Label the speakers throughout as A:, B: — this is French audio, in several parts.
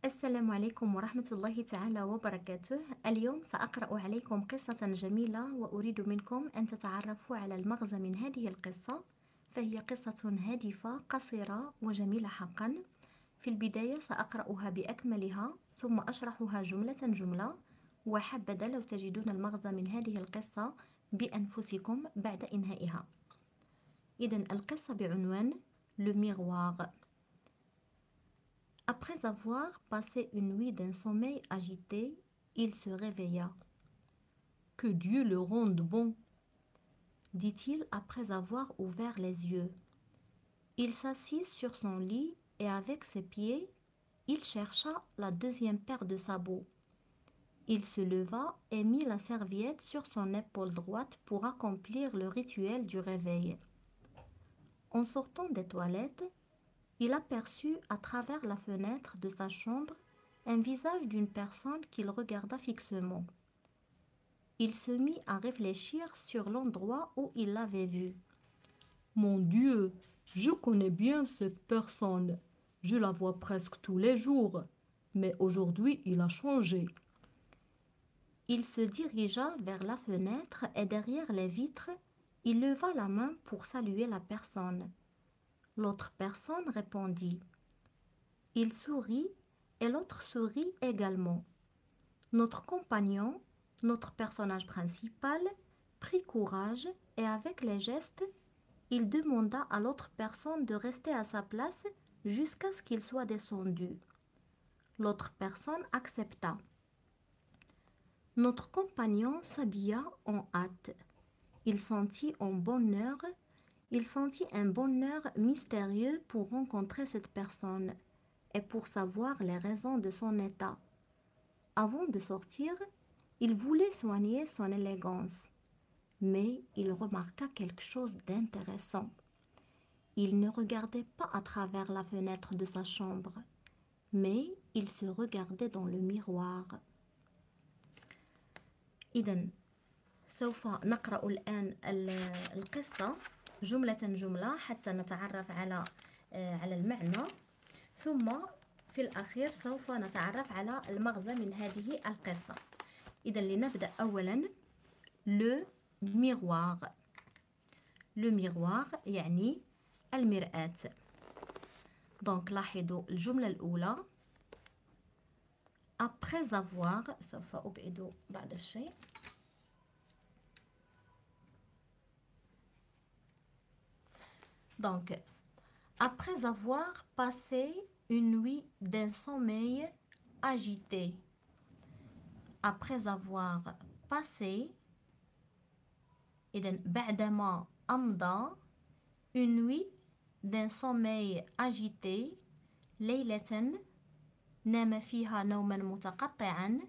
A: السلام عليكم ورحمة الله تعالى وبركاته. اليوم سأقرأ عليكم قصة جميلة وأريد منكم أن تتعرفوا على المغزى من هذه القصة، فهي قصة هادفة قصيرة وجميلة حقا. في البداية سأقرأها بأكملها ثم أشرحها جملة جملة، وحبذا لو تجدون المغزى من هذه القصة بأنفسكم بعد إنهائها. إذن القصة بعنوان Le Miroir. Après avoir passé une nuit d'un sommeil agité, il se réveilla. « Que Dieu le rende bon !» dit-il après avoir ouvert les yeux. Il s'assit sur son lit et avec ses pieds, il chercha la deuxième paire de sabots. Il se leva et mit la serviette sur son épaule droite pour accomplir le rituel du réveil. En sortant des toilettes, il aperçut à travers la fenêtre de sa chambre un visage d'une personne qu'il regarda fixement. Il se mit à réfléchir sur l'endroit où il l'avait vu. « Mon Dieu, je connais bien cette personne. Je la vois presque tous les jours. Mais aujourd'hui, il a changé. » Il se dirigea vers la fenêtre et derrière les vitres, il leva la main pour saluer la personne. L'autre personne répondit. Il sourit et l'autre sourit également. Notre compagnon, notre personnage principal, prit courage et avec les gestes, il demanda à l'autre personne de rester à sa place jusqu'à ce qu'il soit descendu. L'autre personne accepta. Notre compagnon s'habilla en hâte. Il sentit un bonheur mystérieux pour rencontrer cette personne et pour savoir les raisons de son état. Avant de sortir, il voulait soigner son élégance, mais il remarqua quelque chose d'intéressant. Il ne regardait pas à travers la fenêtre de sa chambre, mais il se regardait dans le miroir. إذن سوف نقرأ الآن القصة جملة جملة حتى نتعرف على المعنى، ثم في الأخير سوف نتعرف على المغزى من هذه القصة. إذن لنبدأ أولا le miroir. le miroir يعني المرآة. donc لاحظوا الجملة الأولى après avoir، سوف أبعد بعض الشيء. Donc, après avoir passé une nuit d'un sommeil agité. Après avoir passé، إذن بعدما أمضى une nuit d'un sommeil agité، ليلة نام فيها نوما متقطعا.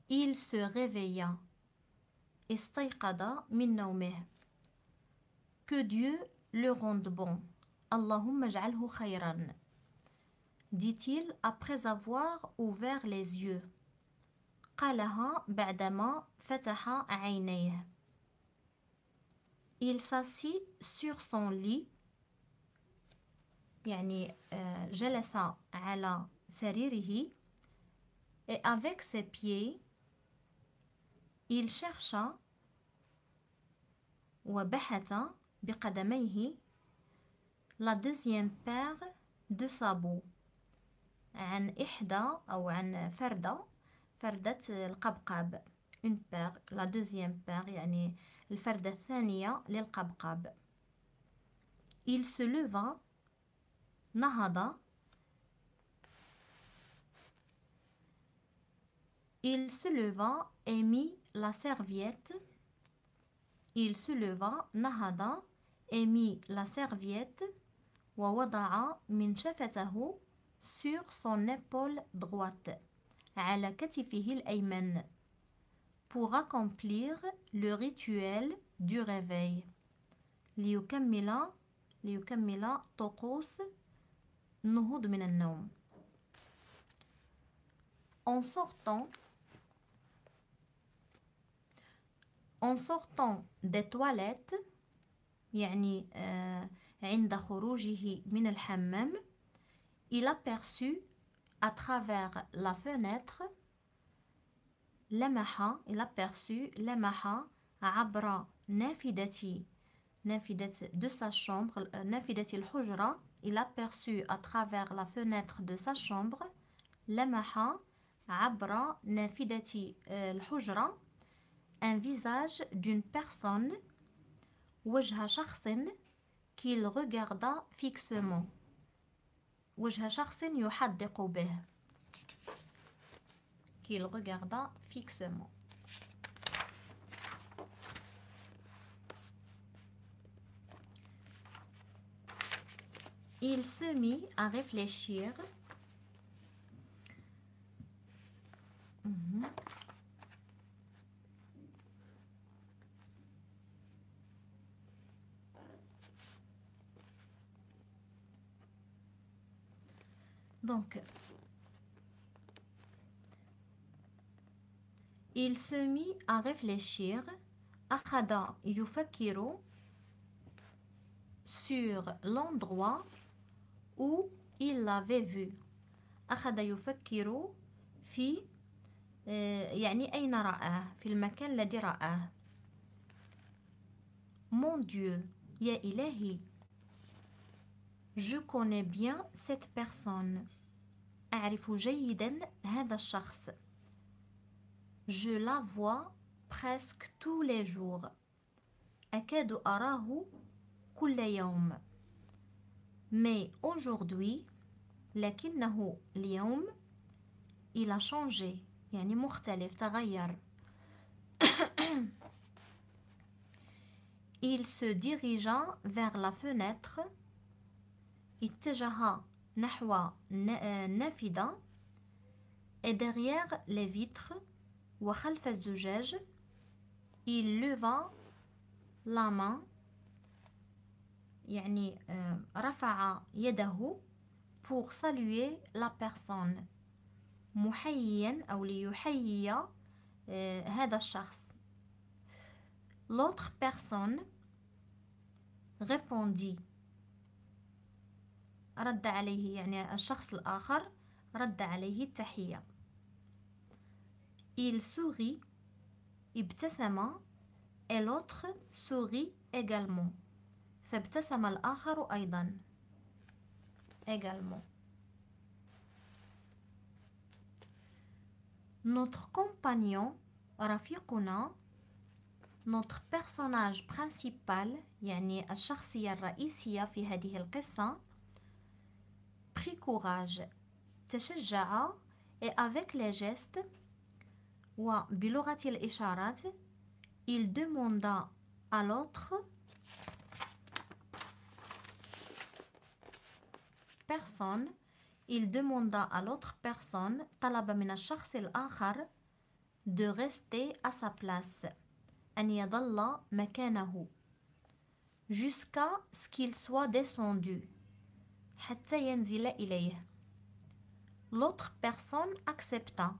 A: il se réveilla، استيقظ من نومه. que Dieu le rende bon، اللهم اجعله خيرا، dit-il après avoir ouvert les yeux. قالها بعدما فتح عينيه. il s'assit sur son lit، يعني جلس على سريره. et avec ses pieds il chercha، وبحث بقدميه la deuxième paire de sabots، عن إحدى أو عن فردة القبقاب. une paire، la deuxième paire يعني الفردة الثانية للقبقاب. il se leva، نهض. il se leva et mit la serviette. il se leva، نهض et mit la serviette، ووضع منشفته sur son épaule droite، على كتفه الأيمن، pour accomplir le rituel du réveil، ليكمل طقوس النهوض من النوم. En sortant des toilettes، يعني عند خروجه من الحمام، il aperçut à travers la fenêtre لمح il aperçut لمح عبر نافذة de sa chambre نافذة الحجرة il aperçut à travers la fenêtre de sa chambre لمح عبر نافذة الحجرة un visage d'une personne وجه شخص qu'il regarda fixement وجه شخص يحدق به qu'il regarda fixement. Il se mit à réfléchir. Donc, il se mit à réfléchir. أخذ يفكر sur l'endroit où il l'avait vu. أخذ يفكر في يعني أين رآه في المكان الذي رآه. Mon Dieu, يا إلهي, je connais bien cette personne. أعرف جيدا هذا الشخص. Je la vois presque tous les jours. أكاد أراه كل يوم. Mais aujourd'hui, لكنه اليوم, il a changé. يعني مختلف, تغير. Il se dirigea vers la fenêtre. اتجه نحو النافذة. Et derrière les vitres, وخلف الزجاج, il leva la main, يعني رفع يده pour saluer la personne, محييا أو ليحيي هذا الشخص. L'autre personne répondit, رد عليه, يعني الشخص الآخر رد عليه التحية. Il sourit, ابتسم, et l'autre sourit également. فابتسم الآخر أيضا. Également. Notre compagnon, رفيقنا, notre personnage principal, يعني الشخصية الرئيسية في هذه القصة, prit courage, تشجع, et avec les gestes, وبلغة الإشارات, il demanda à l'autre personne, il demanda à l'autre personne, طلب من الشخص الآخر, de rester à sa place, أن يظل مكانه, jusqu'à ce qu'il soit descendu, حتى ينزل إليه. L'autre personne accepta,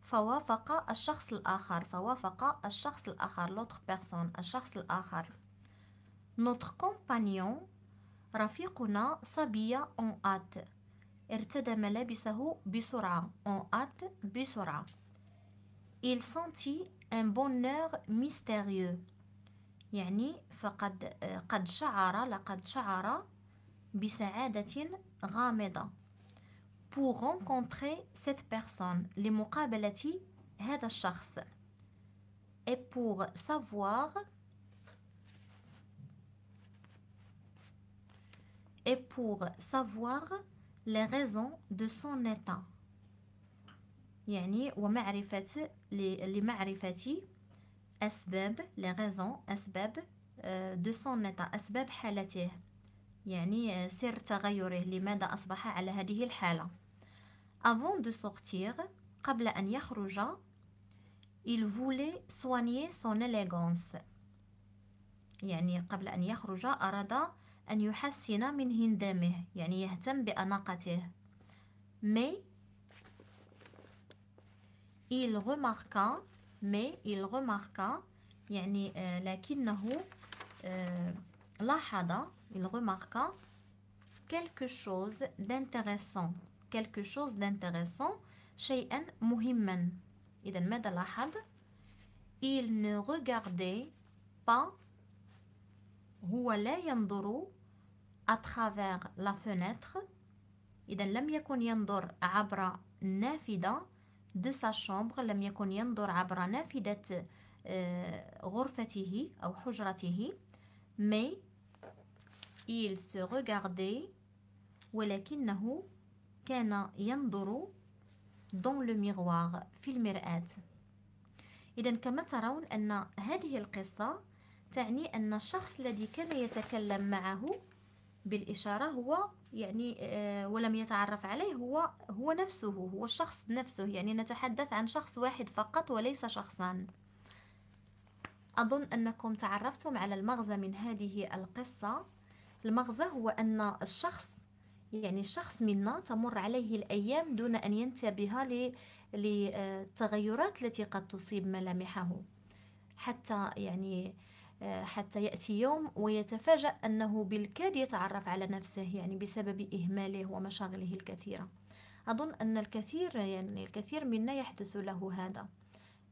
A: فوافق الشخص الآخر, فوافق الشخص الآخر, l'autre personne, الشخص الآخر. Notre compagnon, رفيقنا, صبي en hâte, ارتدى ملابسه بسرعة, en hâte, بسرعة. Il sentit un bonheur mystérieux, يعني قد شعر بسعادة غامضة, pour rencontrer cette personne, لمقابلة هذا الشخص, et pour savoir les raisons de son état, يعني لمعرفة أسباب les raisons أسباب de son état, أسباب حالته, يعني سر تغيره, لماذا أصبح على هذه الحالة. Avant de sortir, قبل أن يخرج, il voulait soigner son élégance, يعني قبل أن يخرج أراد أن يحسن من هندامه, يعني يهتم بأناقته. Mais il remarqua, يعني لكنه لاحظ, il remarqua quelque chose d'intéressant, quelque chose d'intéressant شيئا مهما. إذا ماذا لاحظ؟ il ne regardait pas هو لا ينظر à travers la fenêtre. إذا لم يكن ينظر عبر النافذة de sa chambre، لم يكن ينظر عبر نافذة غرفته أو حجرته، mais il se regardait ولكنه كان ينظر dans le miroir في المرآة. إذا كما ترون أن هذه القصة تعني أن الشخص الذي كان يتكلم معه بالإشارة هو يعني ولم يتعرف عليه هو نفسه، هو الشخص نفسه، يعني نتحدث عن شخص واحد فقط وليس شخصان. أظن أنكم تعرفتم على المغزى من هذه القصة. المغزى هو أن الشخص منا تمر عليه الأيام دون أن ينتبه للتغيرات التي قد تصيب ملامحه، حتى يأتي يوم ويتفاجأ أنه بالكاد يتعرف على نفسه، يعني بسبب إهماله ومشاغله الكثيرة. أظن أن الكثير منا يحدث له هذا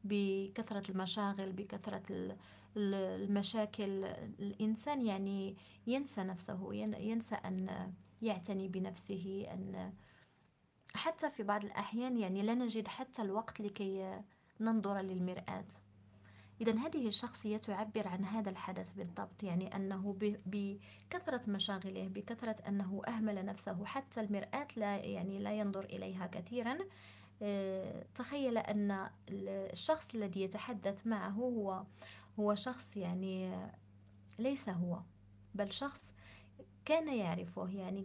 A: بكثرة المشاغل، بكثرة المشاكل. الإنسان يعني ينسى نفسه، ينسى أن يعتني بنفسه، أن حتى في بعض الأحيان يعني لا نجد حتى الوقت لكي ننظر للمرآة. إذن هذه الشخصية تعبر عن هذا الحدث بالضبط، يعني أنه بكثرة مشاغله، بكثرة أنه أهمل نفسه، حتى المرآة لا ينظر إليها كثيرا. تخيل أن الشخص الذي يتحدث معه هو شخص يعني ليس هو، بل شخص كان يعرفه، يعني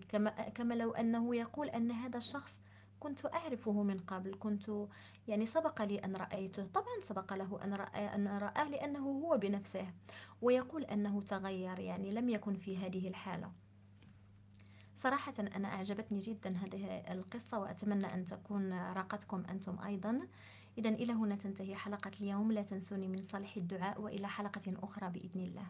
A: كما لو أنه يقول أن هذا الشخص كنت أعرفه من قبل، كنت يعني سبق لي أن رأيته. طبعا سبق له أن رآه لأنه هو بنفسه، ويقول أنه تغير، يعني لم يكن في هذه الحالة. صراحة أنا أعجبتني جدا هذه القصة، وأتمنى أن تكون راقتكم أنتم أيضا. إذن إلى هنا تنتهي حلقة اليوم، لا تنسوني من صالح الدعاء، وإلى حلقة أخرى بإذن الله.